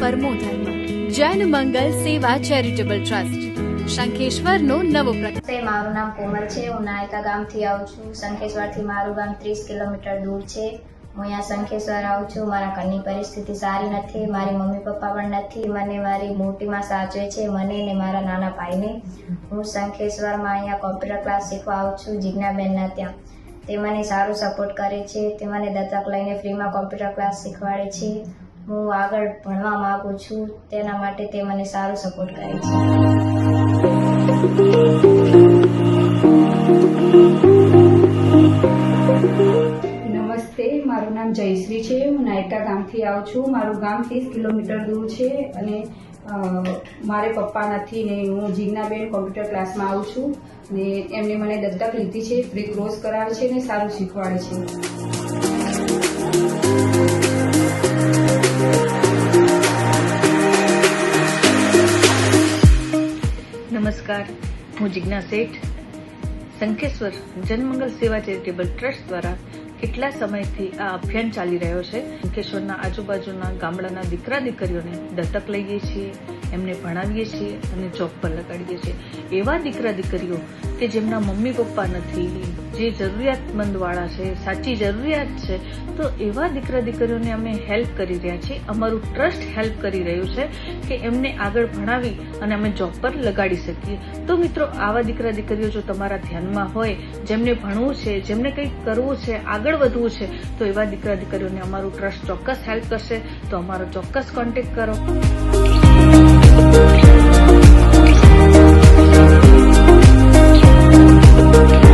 પરમો ધર્મ. જૈન મંગલ સેવા charitable trust શંખેશ્વરનો નવો પ્રયાસ. મારું નામ કોમલ છે. હું નાયકા ગામથી આવું છું. શંખેશ્વરથી મારું ગામ 30 કિલોમીટર દૂર છે. હું અહીંયા શંખેશ્વર આવું છું. મારા ઘરની પરિસ્થિતિ સારી નથી. મારી મમ્મી પપ્પા પણ નથી. મને મારી મોટીમાં સાચવે છે, મને ને મારા નાના ભાઈને. હું શંખેશ્વરમાં અહીંયા કોમ્પ્યુટર ક્લાસ શીખવા આવું છું જિજ્ઞાબેનના ત્યાં. તે મને સારું સપોર્ટ કરે છે. તે મને દત્તક લઈને ફ્રીમાં કોમ્પ્યુટર ક્લાસ શીખવાડે છે. હું આગળ ભણવા માંગુ છું, તેના માટે તે મને સારું સપોર્ટ કરે છે. નમસ્તે, મારું નામ જયશ્રી છે. હું નાયકા ગામથી આવું છું. મારું ગામ 30 કિલોમીટર દૂર છે અને મારે પપ્પા નથી ને હું જીજ્ઞાબેન કોમ્પ્યુટર ક્લાસમાં આવું છું ને એમને મને દત્તક લીધી છે. ફ્રી કોર્સ કરાવે છે ને સારું શીખવાડે છે. નમસ્કાર, હું જિજ્ઞા શેઠ. શંખેશ્વર જનમંગલ સેવા ચેરિટેબલ ટ્રસ્ટ દ્વારા કેટલા સમયથી આ અભિયાન ચાલી રહ્યો છે. શંખેશ્વરના આજુબાજુના ગામડાના દીકરા દીકરીઓને દત્તક લઈએ છીએ, એમને ભણાવીએ છીએ અને જોબ પર લગાડીએ છીએ. એવા દીકરા દીકરીઓ કે જેમના મમ્મી પપ્પા નથી, જે જરૂરિયાતમંદવાળા છે, સાચી જરૂરિયાત છે, તો એવા દીકરા દીકરીઓને અમે હેલ્પ કરી રહ્યા છીએ. અમારું ટ્રસ્ટ હેલ્પ કરી રહ્યું છે કે એમને આગળ ભણાવી અને અમે જોબ પર લગાડી શકીએ. તો મિત્રો, આવા દીકરા દીકરીઓ જો તમારા ધ્યાનમાં હોય, જેમને ભણવું છે, જેમને કંઈક કરવું છે, આગળ વધવું છે, તો એવા દીકરા દીકરીઓને અમારું ટ્રસ્ટ ચોક્કસ હેલ્પ કરશે. તો અમારો ચોક્કસ કોન્ટેક્ટ કરો. Thank you.